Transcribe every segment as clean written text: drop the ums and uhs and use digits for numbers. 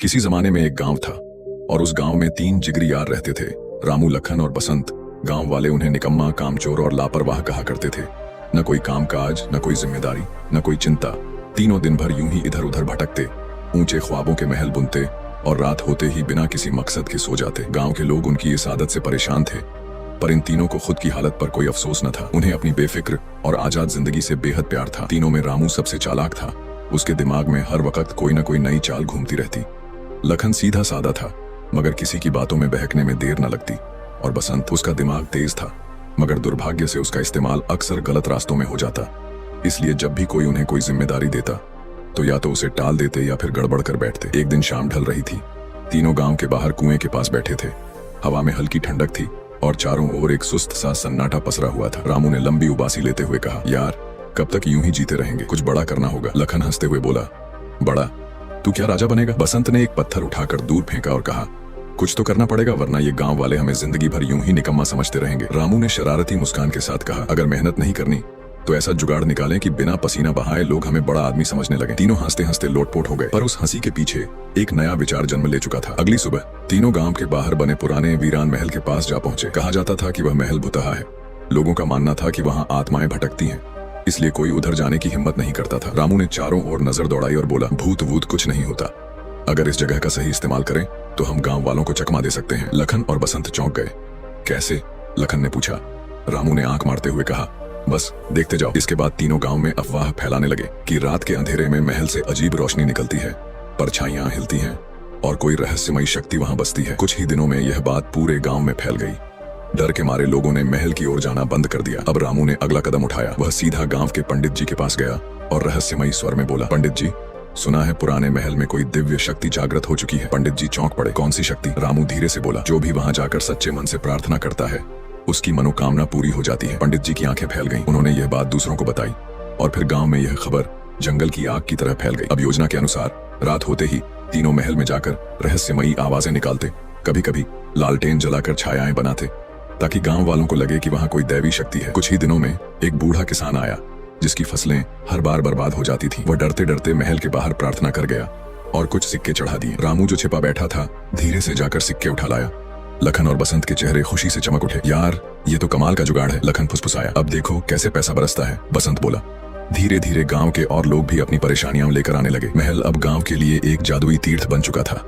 किसी जमाने में एक गांव था और उस गांव में 3 जिगरी यार रहते थे, रामू, लखन और बसंत। गांव वाले उन्हें निकम्मा, कामचोर और लापरवाह कहा करते थे। न कोई कामकाज, न कोई जिम्मेदारी, न कोई चिंता। तीनों दिन भर यूं ही इधर उधर भटकते, ऊंचे ख्वाबों के महल बुनते और रात होते ही बिना किसी मकसद के सो जाते। गांव के लोग उनकी इस आदत से परेशान थे, पर इन तीनों को खुद की हालत पर कोई अफसोस न था। उन्हें अपनी बेफिक्र और आजाद जिंदगी से बेहद प्यार था। तीनों में रामू सबसे चालाक था। उसके दिमाग में हर वक्त कोई न कोई नई चाल घूमती रहती। लखन सीधा साधा था, मगर किसी की बातों में बहकने में देर न लगती। और बसंत, उसका दिमाग तेज था, मगर दुर्भाग्य से उसका इस्तेमाल अक्सर गलत रास्तों में हो जाता। इसलिए जब भी कोई उन्हें कोई जिम्मेदारी देता तो या तो उसे टाल देते या फिर गड़बड़ कर बैठते। एक दिन शाम ढल रही थी। तीनों गांव के बाहर कुएं के पास बैठे थे। हवा में हल्की ठंडक थी और चारों ओर एक सुस्त सा सन्नाटा पसरा हुआ था। रामू ने लंबी उबासी लेते हुए कहा, यार, कब तक यूं ही जीते रहेंगे? कुछ बड़ा करना होगा। लखन हंसते हुए बोला, बड़ा? तू क्या राजा बनेगा? बसंत ने एक पत्थर उठाकर दूर फेंका और कहा, कुछ तो करना पड़ेगा, वरना ये गांव वाले हमें जिंदगी भर यूं ही निकम्मा समझते रहेंगे। रामू ने शरारती मुस्कान के साथ कहा, अगर मेहनत नहीं करनी तो ऐसा जुगाड़ निकालें कि बिना पसीना बहाए लोग हमें बड़ा आदमी समझने लगे। तीनों हंसते हंसते लोटपोट हो गए, पर उस हंसी के पीछे एक नया विचार जन्म ले चुका था। अगली सुबह तीनों गांव के बाहर बने पुराने वीरान महल के पास जा पहुंचे। कहा जाता था कि वह महल भुतहा है। लोगों का मानना था कि वहां आत्माएं भटकती हैं, इसलिए कोई उधर जाने की हिम्मत नहीं करता था। रामू ने चारों ओर नजर दौड़ाई और बोला, भूत वूत कुछ नहीं होता। अगर इस जगह का सही इस्तेमाल करें तो हम गांव वालों को चकमा दे सकते हैं। लखन और बसंत चौंक गए। कैसे? लखन ने पूछा। रामू ने आंख मारते हुए कहा, बस देखते जाओ। इसके बाद तीनों गांव में अफवाह फैलाने लगे कि रात के अंधेरे में महल से अजीब रोशनी निकलती है, परछाइयां हिलती हैं और कोई रहस्यमयी शक्ति वहां बसती है। कुछ ही दिनों में यह बात पूरे गांव में फैल गई। डर के मारे लोगों ने महल की ओर जाना बंद कर दिया। अब रामू ने अगला कदम उठाया। वह सीधा गांव के पंडित जी के पास गया और रहस्यमयी स्वर में बोला, पंडित जी, सुना है पुराने महल में कोई दिव्य शक्ति जागृत हो चुकी है। पंडित जी चौंक पड़े। कौन सी शक्ति? रामू धीरे से बोला, जो भी वहां जाकर सच्चे मन से प्रार्थना करता है उसकी मनोकामना पूरी हो जाती है। पंडित जी की आंखें फैल गईं। उन्होंने यह बात दूसरों को बताई और फिर गांव में यह खबर जंगल की आग की तरह फैल गई। अब योजना के अनुसार रात होते ही तीनों महल में जाकर रहस्यमयी आवाजें निकालते, कभी कभी लालटेन जलाकर छायाएं बनाते, ताकि गांव वालों को लगे कि वहां कोई दैवी शक्ति है। कुछ ही दिनों में एक बूढ़ा किसान आया जिसकी फसलें हर बार बर्बाद हो जाती थी। वह डरते डरते महल के बाहर प्रार्थना कर गया और कुछ सिक्के चढ़ा दिए। रामू जो छिपा बैठा था धीरे से जाकर सिक्के उठा लाया। लखन और बसंत के चेहरे खुशी से चमक उठे। यार, ये तो कमाल का जुगाड़ है। लखन फुसफुसाया। अब देखो कैसे पैसा बरसता है। बसंत बोला। धीरे धीरे गांव के और लोग भी अपनी परेशानियां लेकर आने लगे। महल अब गांव के लिए एक जादुई तीर्थ बन चुका था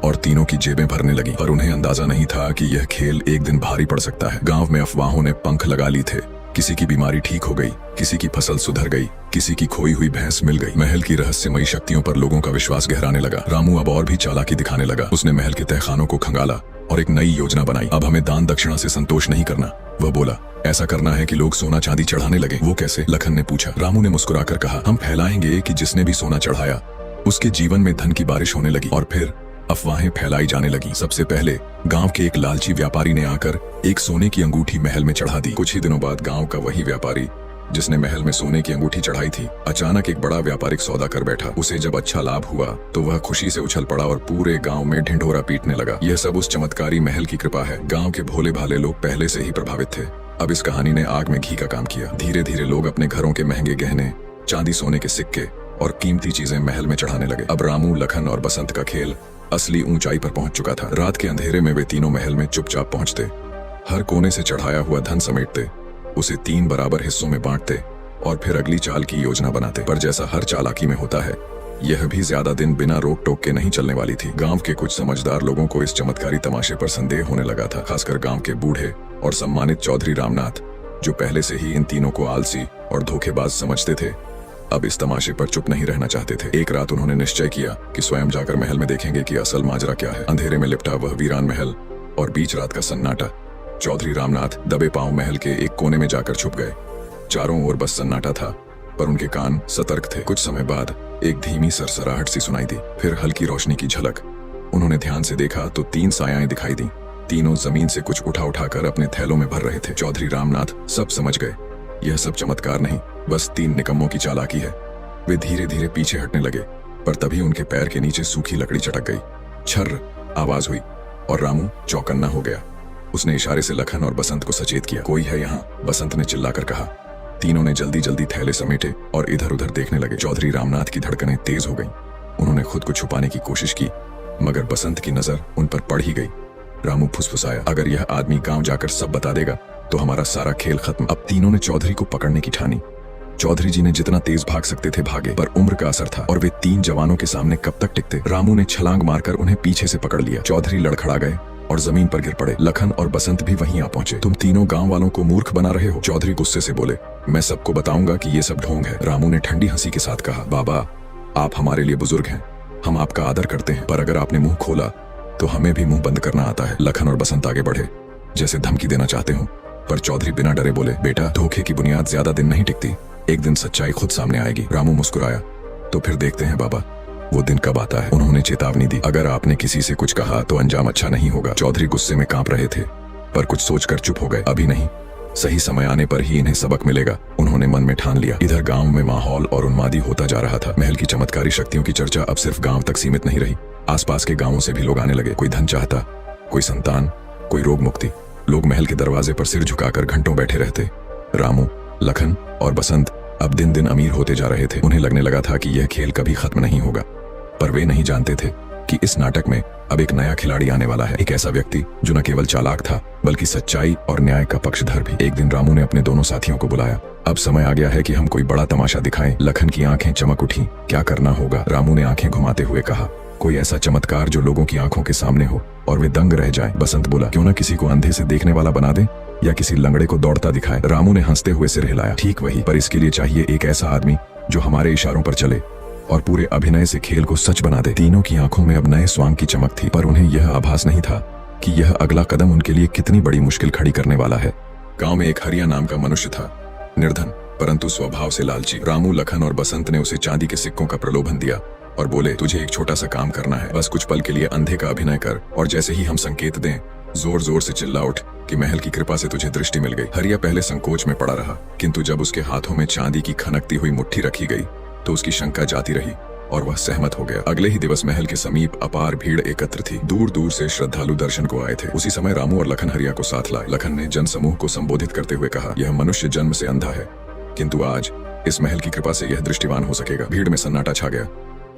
और तीनों की जेबें भरने लगी। पर उन्हें अंदाजा नहीं था कि यह खेल एक दिन भारी पड़ सकता है। गांव में अफवाहों ने पंख लगा ली थे। किसी की बीमारी ठीक हो गई, किसी की फसल सुधर गई, किसी की खोई हुई भैंस मिल गई। महल की रहस्यमयी शक्तियों पर लोगों का विश्वास गहराने लगा। रामू अब और भी चालाकी दिखाने लगा। उसने महल के तहखानों को खंगाला और एक नई योजना बनाई। अब हमें दान दक्षिणा से संतोष नहीं करना, वह बोला। ऐसा करना है कि लोग सोना चांदी चढ़ाने लगे। वो कैसे? लखन ने पूछा। रामू ने मुस्कुराकर कहा, हम फैलाएंगे कि जिसने भी सोना चढ़ाया उसके जीवन में धन की बारिश होने लगी। और फिर अफवाहें फैलाई जाने लगी। सबसे पहले गांव के एक लालची व्यापारी ने आकर एक सोने की अंगूठी महल में चढ़ा दी। कुछ ही दिनों बाद गांव का वही व्यापारी जिसने महल में सोने की अंगूठी चढ़ाई थी, अचानक एक बड़ा व्यापारिक सौदा कर बैठा। उसे जब अच्छा लाभ हुआ तो वह खुशी से उछल पड़ा और पूरे गांव में ढिंढोरा पीटने लगा। यह सब उस चमत्कारी महल की कृपा है। गांव के भोले भाले लोग पहले से ही प्रभावित थे। अब इस कहानी ने आग में घी का काम किया। धीरे धीरे लोग अपने घरों के महंगे गहने, चांदी सोने के सिक्के और कीमती चीजें महल में चढ़ाने लगे। अब रामू, लखन और बसंत का खेल असली ऊंचाई पर पहुंच चुका था। रात के अंधेरे में वे तीनों महल में चुपचाप पहुंचते, हर कोने से चढ़ाया हुआ धन समेटते, उसे 3 बराबर हिस्सों में बांटते और फिर अगली चाल की योजना बनाते। पर जैसा हर चालाकी में होता है, यह भी ज्यादा दिन बिना रोक टोक के नहीं चलने वाली थी। गांव के कुछ समझदार लोगों को इस चमत्कारी तमाशे पर संदेह होने लगा था, खासकर गांव के बूढ़े और सम्मानित चौधरी रामनाथ, जो पहले से ही इन तीनों को आलसी और धोखेबाज समझते थे। अब इस तमाशे पर चुप नहीं रहना चाहते थे। एक रात उन्होंने निश्चय किया कि स्वयं जाकर महल में देखेंगे कि असल माजरा क्या है। अंधेरे में लिपटा वह वीरान महल और बीच रात का सन्नाटा। चौधरी रामनाथ दबे पांव महल के एक कोने में जाकर छुप गए। चारों ओर बस सन्नाटा था, पर उनके कान सतर्क थे। कुछ समय बाद एक धीमी सरसराहट सी सुनाई दी, फिर हल्की रोशनी की झलक। उन्होंने ध्यान से देखा तो 3 सायाएं दिखाई दी। तीनों जमीन से कुछ उठा उठाकर अपने थैलों में भर रहे थे। चौधरी रामनाथ सब समझ गए। यह सब चमत्कार नहीं, बस 3 निकम्मों की चालाकी है। वे धीरे धीरे पीछे हटने लगे, पर तभी उनके पैर के नीचे सूखी लकड़ी चटक गई। छर्र आवाज हुई और रामू चौकन्ना हो गया। उसने इशारे से लखन और बसंत को सचेत किया। कोई है यहाँ? बसंत ने चिल्लाकर कहा। तीनों ने जल्दी जल्दी थैले समेटे और इधर उधर देखने लगे। चौधरी रामनाथ की धड़कनें तेज हो गईं। उन्होंने खुद को छुपाने की कोशिश की, मगर बसंत की नजर उन पर पड़ ही गई। रामू फुसफुसाया, अगर यह आदमी गांव जाकर सब बता देगा तो हमारा सारा खेल खत्म। अब तीनों ने चौधरी को पकड़ने की ठानी। चौधरी जी ने जितना तेज भाग सकते थे भागे, पर उम्र का असर था और वे 3 जवानों के सामने कब तक टिकते। रामू ने छलांग मारकर उन्हें पीछे से पकड़ लिया। चौधरी लड़खड़ा गए और जमीन पर गिर पड़े। लखन और बसंत भी वहीं आ पहुंचे। तुम तीनों गांव वालों को मूर्ख बना रहे हो, चौधरी गुस्से से बोले। मैं सबको बताऊंगा कि ये सब ढोंग है। रामू ने ठंडी हंसी के साथ कहा, बाबा आप हमारे लिए बुजुर्ग हैं, हम आपका आदर करते हैं, पर अगर आपने मुंह खोला तो हमें भी मुंह बंद करना आता है। लखन और बसंत आगे बढ़े जैसे धमकी देना चाहते हो, पर चौधरी बिना डरे बोले, बेटा धोखे की बुनियाद ज्यादा दिन नहीं टिकती, एक दिन सच्चाई खुद सामने आएगी। रामू मुस्कुराया, तो फिर देखते हैं बाबा वो दिन कब आता है। उन्होंने चेतावनी दी, अगर आपने किसी से कुछ कहा तो अंजाम अच्छा नहीं होगा। चौधरी गुस्से में कांप रहे थे, पर कुछ सोचकर चुप हो गए। अभी नहीं, सही समय आने पर ही इन्हें सबक मिलेगा, उन्होंने मन में ठान लिया। इधर गांव में माहौल और उन्मादी होता जा रहा था। महल की चमत्कारी शक्तियों की चर्चा अब सिर्फ गांव तक सीमित नहीं रही, आसपास के गांवों से भी लोग आने लगे। कोई धन चाहता, कोई संतान, कोई रोग मुक्ति। लोग महल के दरवाजे पर सिर झुकाकर घंटों बैठे रहते। रामू, लखन और बसंत अब दिन दिन अमीर होते जा रहे थे। उन्हें लगने लगा था कि यह खेल कभी खत्म नहीं होगा, पर वे नहीं जानते थे कि इस नाटक में अब एक नया खिलाड़ी आने वाला है। एक ऐसा व्यक्ति जो न केवल चालाक था बल्कि सच्चाई और न्याय का पक्षधर भी। एक दिन रामू ने अपने दोनों साथियों को बुलाया। अब समय आ गया है कि हम कोई बड़ा तमाशा दिखाएं। लखन की आंखें चमक उठी। क्या करना होगा? रामू ने आंखें घुमाते हुए कहा, कोई ऐसा चमत्कार जो लोगों की आंखों के सामने हो और वे दंग रह जाएं। बसंत बोला, क्यों ना किसी को अंधे से देखने वाला बना दे या किसी लंगड़े को दौड़ता दिखाए। रामू ने हंसते हुए सिर हिलाया, ठीक वही, पर इसके लिए चाहिए एक ऐसा आदमी जो हमारे इशारों पर चले और पूरे अभिनय से खेल को सच बना दे। तीनों की आंखों में अब नए स्वांग की चमक थी, पर उन्हें यह आभास नहीं था कि यह अगला कदम उनके लिए कितनी बड़ी मुश्किल खड़ी करने वाला है। गांव में एक हरिया नाम का मनुष्य था, निर्धन परंतु स्वभाव से लालची। रामू, लखन और बसंत ने उसे चांदी के सिक्कों का प्रलोभन दिया और बोले, तुझे एक छोटा सा काम करना है, बस कुछ पल के लिए अंधे का अभिनय कर और जैसे ही हम संकेत दें जोर जोर से चिल्ला उठ कि महल की कृपा से तुझे दृष्टि मिल गई। हरिया पहले संकोच में पड़ा रहा, किंतु जब उसके हाथों में चांदी की खनकती हुई मुट्ठी रखी गई तो उसकी शंका जाती रही और वह सहमत हो गया। अगले ही दिवस महल के समीप अपार भीड़ एकत्र थी। दूर दूर से श्रद्धालु दर्शन को आए थे। उसी समय रामू और लखन हरिया को साथ लाए। लखन ने जन समूह को संबोधित करते हुए कहा, यह मनुष्य जन्म से अंधा है, किंतु आज इस महल की कृपा से यह दृष्टिवान हो सकेगा। भीड़ में सन्नाटा छा गया,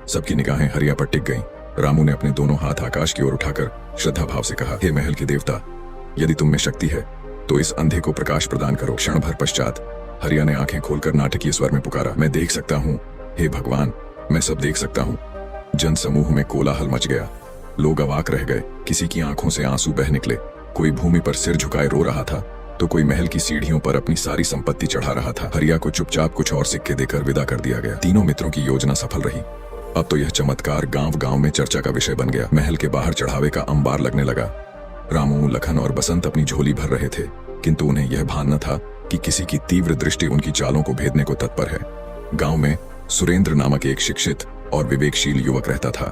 सबकी निगाहें हरिया पर टिक गईं। रामू ने अपने दोनों हाथ आकाश की ओर उठाकर श्रद्धा भाव से कहा, हे महल के देवता, यदि तुम में शक्ति है तो इस अंधे को प्रकाश प्रदान करो। क्षण भर पश्चात हरिया ने आंखें खोलकर नाटकीय स्वर में पुकारा, मैं देख सकता हूँ, हे भगवान, मैं सब देख सकता हूँ। जन समूह में कोलाहल मच गया। लोग अवाक रह गए। किसी की आंखों से आंसू बह निकले। कोई भूमि पर सिर झुकाए रो रहा था तो कोई महल की सीढ़ियों पर अपनी सारी संपत्ति चढ़ा रहा था। हरिया को चुपचाप कुछ और सिक्के देकर विदा कर दिया गया। तीनों मित्रों की योजना सफल रही। अब तो यह चमत्कार गांव गांव में चर्चा का विषय बन गया। महल के बाहर चढ़ावे का अंबार लगने लगा। रामू, लखन और बसंत अपनी झोली भर रहे थे, किंतु उन्हें यह भान न था कि किसी की तीव्र दृष्टि उनकी चालों को भेदने को तत्पर है। गांव में सुरेंद्र नामक एक शिक्षित और विवेकशील युवक रहता था।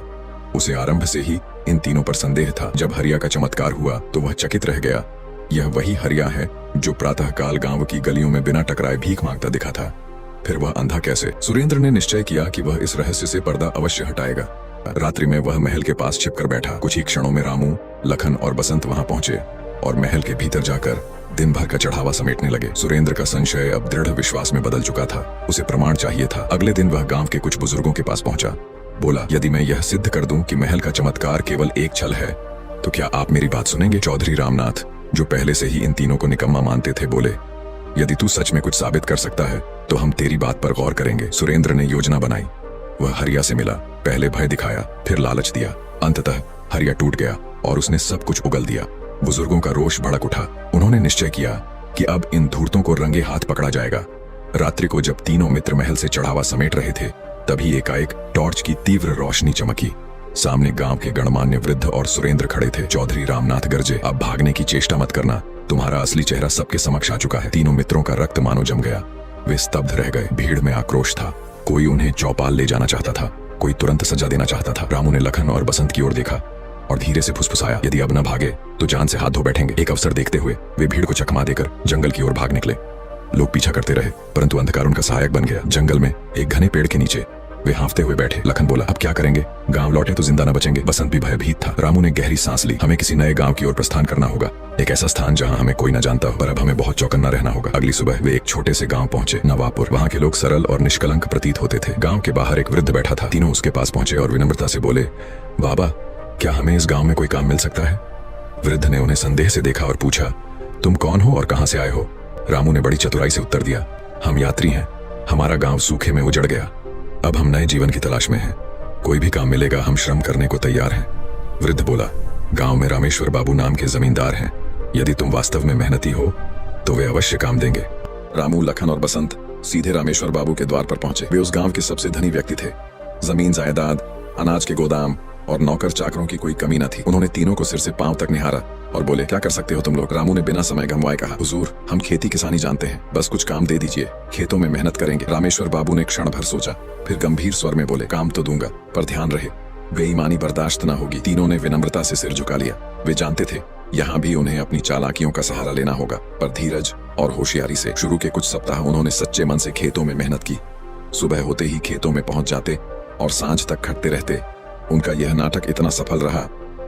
उसे आरंभ से ही इन तीनों पर संदेह था। जब हरिया का चमत्कार हुआ तो वह चकित रह गया। यह वही हरिया है जो प्रातःकाल गांव की गलियों में बिना टकराए भीख मांगता दिखा था। फिर वह अंधा कैसे? सुरेंद्र ने निश्चय किया कि वह इस रहस्य से पर्दा अवश्य हटाएगा। रात्रि में वह महल के पास छिपकर बैठा। कुछ ही क्षणों में रामू, लखन और बसंत वहां पहुंचे और महल के भीतर जाकर दिन भर का चढ़ावा समेटने लगे। सुरेंद्र का संशय अब दृढ़ विश्वास में बदल चुका था। उसे प्रमाण चाहिए था। अगले दिन वह गांव के कुछ बुजुर्गों के पास पहुंचा। बोला, यदि मैं यह सिद्ध कर दूं कि महल का चमत्कार केवल एक छल है तो क्या आप मेरी बात सुनेंगे? चौधरी रामनाथ, जो पहले से ही इन तीनों को निकम्मा मानते थे, बोले, यदि तू सच में कुछ साबित कर सकता है तो हम तेरी बात पर गौर करेंगे। सुरेंद्र ने योजना बनाई। वह हरिया से मिला, पहले भय दिखाया, फिर लालच दिया। अंततः हरिया टूट गया और उसने सब कुछ उगल दिया। बुजुर्गों का रोष भड़क उठा। उन्होंने निश्चय किया कि अब इन धूर्तों को रंगे हाथ पकड़ा जाएगा। रात्रि को जब तीनों मित्र महल से चढ़ावा समेट रहे थे, तभी एकाएक टॉर्च की तीव्र रोशनी चमकी। सामने गांव के गणमान्य वृद्ध और सुरेंद्र खड़े थे। चौधरी रामनाथ गरजे, अब भागने की चेष्टा मत करना, तुम्हारा असली चेहरा सबके समक्ष आ चुका है। तीनों मित्रों का रक्त मानो जम गया। वे स्तब्ध रह गए। भीड़ में आक्रोश था। कोई उन्हें चौपाल ले जाना चाहता था, कोई तुरंत सजा देना चाहता था। रामू ने लखन और बसंत की ओर देखा और धीरे से फुसफुसाया, यदि अब न भागे तो जान से हाथ धो बैठेंगे। एक अवसर देखते हुए वे भीड़ को चकमा देकर जंगल की ओर भाग निकले। लोग पीछा करते रहे, परंतु अंधकार उनका सहायक बन गया। जंगल में एक घने पेड़ के नीचे वे हांफते हुए बैठे। लखन बोला, अब क्या करेंगे? गांव लौटे तो जिंदा न बचेंगे। बसंत भी भयभीत था। रामू ने गहरी सांस ली। हमें किसी नए गांव की ओर प्रस्थान करना होगा, एक ऐसा स्थान जहां हमें कोई न जानता हो, पर अब हमें बहुत चौकन्ना रहना होगा। अगली सुबह वे एक छोटे से गांव पहुंचे, नवापुर। वहां के लोग सरल और निष्कलंक प्रतीत होते थे। गांव के बाहर एक वृद्ध बैठा था। तीनों उसके पास पहुंचे और विनम्रता से बोले, बाबा, क्या हमें इस गांव में कोई काम मिल सकता है? वृद्ध ने उन्हें संदेह से देखा और पूछा, तुम कौन हो और कहां से आए हो? रामू ने बड़ी चतुराई से उत्तर दिया, हम यात्री हैं। हमारा गांव सूखे में उजड़ गया। अब हम नए जीवन की तलाश में हैं। कोई भी काम मिलेगा, हम श्रम करने को तैयार हैं। वृद्ध बोला, गांव में रामेश्वर बाबू नाम के जमींदार हैं। यदि तुम वास्तव में मेहनती हो तो वे अवश्य काम देंगे। रामू, लखन और बसंत सीधे रामेश्वर बाबू के द्वार पर पहुंचे। वे उस गांव के सबसे धनी व्यक्ति थे। जमीन जायदाद, अनाज के गोदाम और नौकर चाकरों की कोई कमी न थी। उन्होंने तीनों को सिर से पांव तक निहारा और बोले, क्या कर सकते हो तुम लोग? रामू ने बिना समय गंवाए कहा, हुजूर, हम खेती किसानी जानते हैं, बस कुछ काम दे दीजिए, खेतों में मेहनत करेंगे। रामेश्वर बाबू ने क्षण भर सोचा, फिर गंभीर स्वर में बोले, काम तो दूंगा, पर ध्यान रहे बेईमानी बर्दाश्त न होगी। तीनों ने विनम्रता से सिर झुका लिया। वे जानते थे यहाँ भी उन्हें अपनी चालाकियों का सहारा लेना होगा, पर धीरज और होशियारी से। शुरू के कुछ सप्ताह उन्होंने सच्चे मन से खेतों में मेहनत की। सुबह होते ही खेतों में पहुंच जाते और सांझ तक खटते रहते। उनका यह नाटक इतना सफल रहा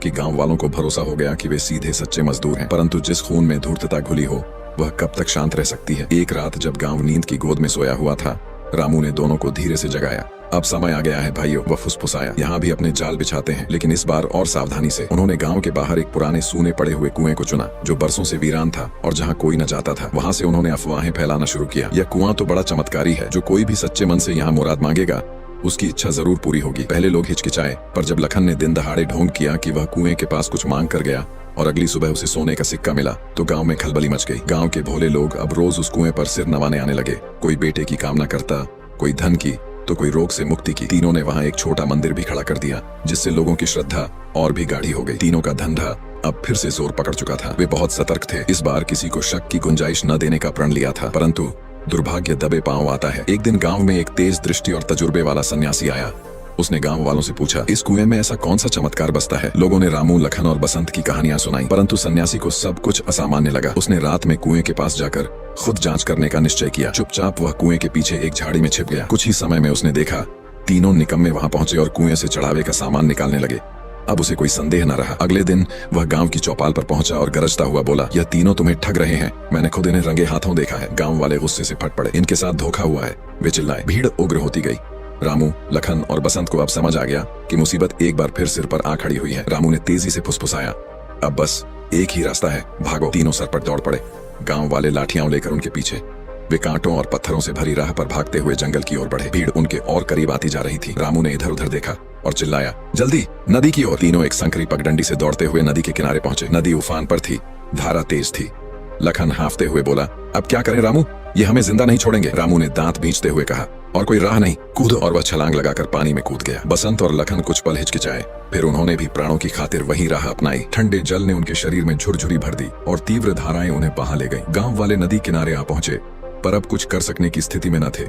कि गांव वालों को भरोसा हो गया कि वे सीधे सच्चे मजदूर हैं। परंतु जिस खून में धूर्तता घुली हो वह कब तक शांत रह सकती है? एक रात जब गांव नींद की गोद में सोया हुआ था, रामू ने दोनों को धीरे से जगाया। अब समय आ गया है भाइयों, वह फुसफुसाया, यहाँ भी अपने जाल बिछाते हैं, लेकिन इस बार और सावधानी से। उन्होंने गांव के बाहर एक पुराने सूने पड़े हुए कुएं को चुना जो बरसों से वीरान था और जहाँ कोई न जाता था। वहाँ से उन्होंने अफवाहें फैलाना शुरू किया, यह कुआं तो बड़ा चमत्कारी है, जो कोई भी सच्चे मन से यहाँ मुराद मांगेगा उसकी इच्छा जरूर पूरी होगी। पहले लोग हिचकिचाए, पर जब लखन ने दिन दहाड़े ढोंग किया कि वह कुएं के पास कुछ मांग कर गया और अगली सुबह उसे सोने का सिक्का मिला, तो गांव में खलबली मच गई। गांव के भोले लोग अब रोज उस कुएं पर सिर नवाने आने लगे। कोई बेटे की कामना करता, कोई धन की, तो कोई रोग से मुक्ति की। तीनों ने वहाँ एक छोटा मंदिर भी खड़ा कर दिया, जिससे लोगों की श्रद्धा और भी गाढ़ी हो गई। तीनों का धंधा अब फिर से जोर पकड़ चुका था। वे बहुत सतर्क थे। इस बार किसी को शक की गुंजाइश न देने का प्रण लिया था, परंतु दुर्भाग्य दबे पांव आता है। एक दिन गांव में एक तेज दृष्टि और तजुर्बे वाला सन्यासी आया। उसने गांव वालों से पूछा, इस कुएं में ऐसा कौन सा चमत्कार बसता है? लोगों ने रामू, लखन और बसंत की कहानियां सुनाई, परंतु सन्यासी को सब कुछ असामान्य लगा। उसने रात में कुएं के पास जाकर खुद जांच करने का निश्चय किया। चुपचाप वह कुएं के पीछे एक झाड़ी में छिप गया। कुछ ही समय में उसने देखा तीनों निकम्मे वहां पहुंचे और कुएं से चढ़ावे का सामान निकालने लगे। अब उसे कोई संदेह न रहा। अगले दिन वह गांव की चौपाल पर पहुंचा और गरजता हुआ बोला, यह तीनों तुम्हें ठग रहे हैं, मैंने खुद इन्हें रंगे हाथों देखा है। गांव वाले गुस्से से फट पड़े, इनके साथ धोखा हुआ है। वे चिल्लाए। भीड़ उग्र होती गई। रामू, लखन और बसंत को अब समझ आ गया कि मुसीबत एक बार फिर सिर पर आ खड़ी हुई है। रामू ने तेजी से फुसफुसाया, अब बस एक ही रास्ता है, भागो। तीनों सरपट दौड़ पड़े। गांव वाले लाठियां लेकर उनके पीछे। वे कांटों और पत्थरों से भरी राह पर भागते हुए जंगल की ओर बढ़े। भीड़ उनके और करीब आती जा रही थी। रामू ने इधर उधर देखा और चिल्लाया, जल्दी नदी की ओर। तीनों एक संकरी पगडंडी से दौड़ते हुए नदी के किनारे पहुंचे। नदी उफान पर थी, धारा तेज थी। लखन हांफते हुए बोला, अब क्या करें रामू, ये हमें जिंदा नहीं छोड़ेंगे। रामू ने दांत भींचते हुए कहा, और कोई राह नहीं, कूदो। और वह छलांग लगाकर पानी में कूद गया। बसंत और लखन कुछ पल हिचकिचाए, फिर उन्होंने भी प्राणों की खातिर वही राह अपनाई। ठंडे जल ने उनके शरीर में झुरझुरी भर दी और तीव्र धाराएं उन्हें बहा ले गई। गांव वाले नदी किनारे आ पहुंचे, पर अब कुछ कर सकने की स्थिति में न थे।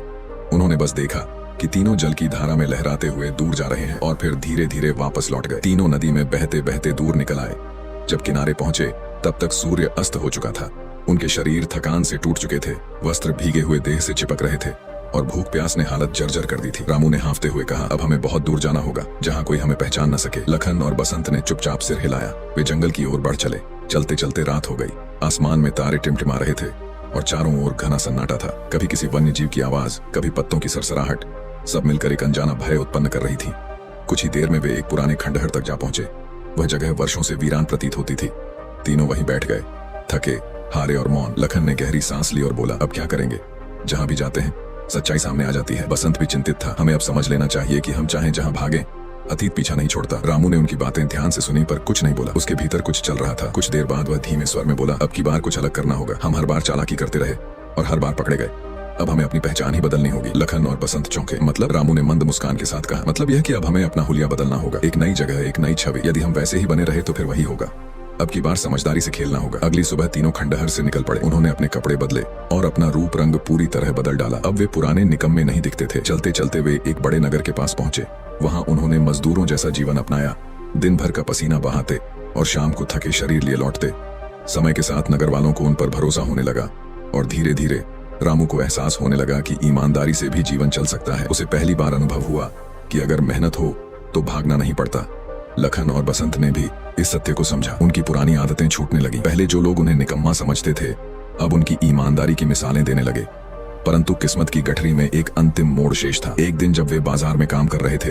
उन्होंने बस देखा कि तीनों जल की धारा में लहराते हुए दूर जा रहे हैं और फिर धीरे धीरे वापस लौट गए। तीनों नदी में बहते बहते दूर निकल आए। जब किनारे पहुंचे तब तक सूर्य अस्त हो चुका था। उनके शरीर थकान से टूट चुके थे, वस्त्र भीगे हुए देह से चिपक रहे थे और भूख प्यास ने हालत जर्जर कर दी थी। रामू ने हांफते हुए कहा, अब हमें बहुत दूर जाना होगा, जहाँ कोई हमें पहचान न सके। लखन और बसंत ने चुपचाप सिर हिलाया। वे जंगल की ओर बढ़ चले। चलते चलते रात हो गई। आसमान में तारे टिमटिमा रहे थे और चारों ओर घना सन्नाटा था। कभी किसी वन्य जीव की आवाज, कभी पत्तों की सरसराहट, सब मिलकर एक अनजाना भय उत्पन्न कर रही थी। कुछ ही देर में वे एक पुराने खंडहर तक जा पहुंचे। वह जगह वर्षों से वीरान प्रतीत होती थी। तीनों वहीं बैठ गए, थके हारे और मौन। लखन ने गहरी सांस ली और बोला, अब क्या करेंगे? जहां भी जाते हैं सच्चाई सामने आ जाती है। बसंत भी चिंतित था, हमें अब समझ लेना चाहिए कि हम चाहे जहां भागे, अतीत पीछा नहीं छोड़ता। रामू ने उनकी बातें ध्यान से सुनी पर कुछ नहीं बोला। उसके भीतर कुछ चल रहा था। कुछ देर बाद वह धीमे स्वर में बोला, अब की बार कुछ अलग करना होगा। हम हर बार चालाकी करते रहे और हर बार पकड़े गए। अब हमें अपनी पहचान ही बदलनी होगी। लखन और बसंत चौंके। मतलब? रामू ने मंद मुस्कान के साथ कहा, मतलब यह कि अब हमें अपना हुलिया बदलना होगा। एक नई जगह, एक नई छवि। यदि हम वैसे ही बने रहे तो फिर वही होगा। अब की बार समझदारी से खेलना होगा। अगली सुबह तीनों खंडहर से निकल पड़े। उन्होंने अपने कपड़े बदले और अपना रूप रंग पूरी तरह बदल डाला। अब वे पुराने निकम्मे नहीं दिखते थे। चलते चलते वे एक बड़े नगर के पास पहुंचे। वहां उन्होंने मजदूरों जैसा जीवन अपनाया, दिन भर का पसीना बहाते और शाम को थके शरीर लिए लौटते। समय के साथ नगर वालों को उन पर भरोसा होने लगा और धीरे धीरे रामू को एहसास होने लगा कि ईमानदारी से भी जीवन चल सकता है। उसे पहली बार अनुभव हुआ कि अगर मेहनत हो तो भागना नहीं पड़ता। लखन और बसंत ने भी इस सत्य को समझा। उनकी पुरानी आदतें छूटने लगी। पहले जो लोग उन्हें निकम्मा समझते थे अब उनकी ईमानदारी की मिसालें देने लगे। परंतु किस्मत की गठरी में एक अंतिम मोड़ शेष था। एक दिन जब वे बाजार में काम कर रहे थे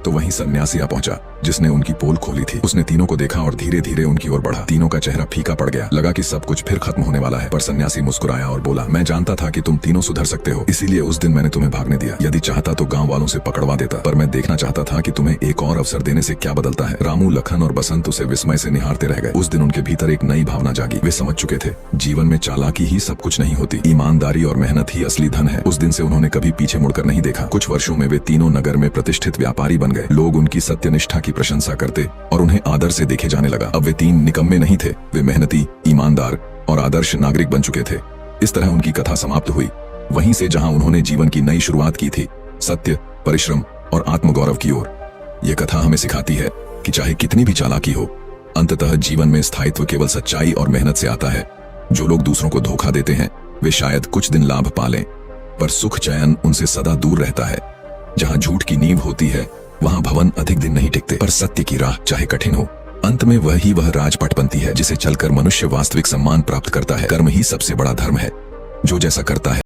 तो वहीं सन्यासी आ पहुंचा जिसने उनकी पोल खोली थी। उसने तीनों को देखा और धीरे धीरे उनकी ओर बढ़ा। तीनों का चेहरा फीका पड़ गया। लगा कि सब कुछ फिर खत्म होने वाला है, पर सन्यासी मुस्कुराया और बोला, मैं जानता था कि तुम तीनों सुधर सकते हो, इसीलिए उस दिन मैंने तुम्हें भागने दिया। यदि चाहता तो गाँव वालों से पकड़वा देता, पर मैं देखना चाहता था कि तुम्हें एक और अवसर देने से क्या बदलता है। रामू, लखन और बसंत उसे विस्मय से निहारते रह गए। उस दिन उनके भीतर एक नई भावना जागी। वे समझ चुके थे जीवन में चालाकी ही सब कुछ नहीं होती, ईमानदारी और मेहनत ही असली धन है। उस दिन से उन्होंने कभी पीछे मुड़कर नहीं देखा। कुछ वर्षों में वे तीनों नगर में प्रतिष्ठित व्यापारी बन गए। लोग उनकी सत्यनिष्ठा की प्रशंसा करते और उन्हें आदर से देखे जाने लगा। अब वे तीन निकम्मे नहीं थे, वे मेहनती, ईमानदार और आदर्श नागरिक बन चुके थे। इस तरह उनकी कथा समाप्त हुई, वहीं से जहां उन्होंने जीवन की नई शुरुआत की थी, सत्य, परिश्रम और आत्मगौरव की ओर। यह कथा हमें सिखाती है कि चाहे कितनी भी चालाकी हो, अंततः जीवन में स्थायित्व केवल सच्चाई और मेहनत से आता है। जो लोग दूसरों को धोखा देते हैं वे शायद कुछ दिन लाभ पालें, पर सुख चैन उनसे सदा दूर रहता है। जहां झूठ की नींव होती है वहां भवन अधिक दिन नहीं टिकते, पर सत्य की राह चाहे कठिन हो, अंत में वह राजपट बनती है जिसे चलकर मनुष्य वास्तविक सम्मान प्राप्त करता है। कर्म ही सबसे बड़ा धर्म है। जो जैसा करता है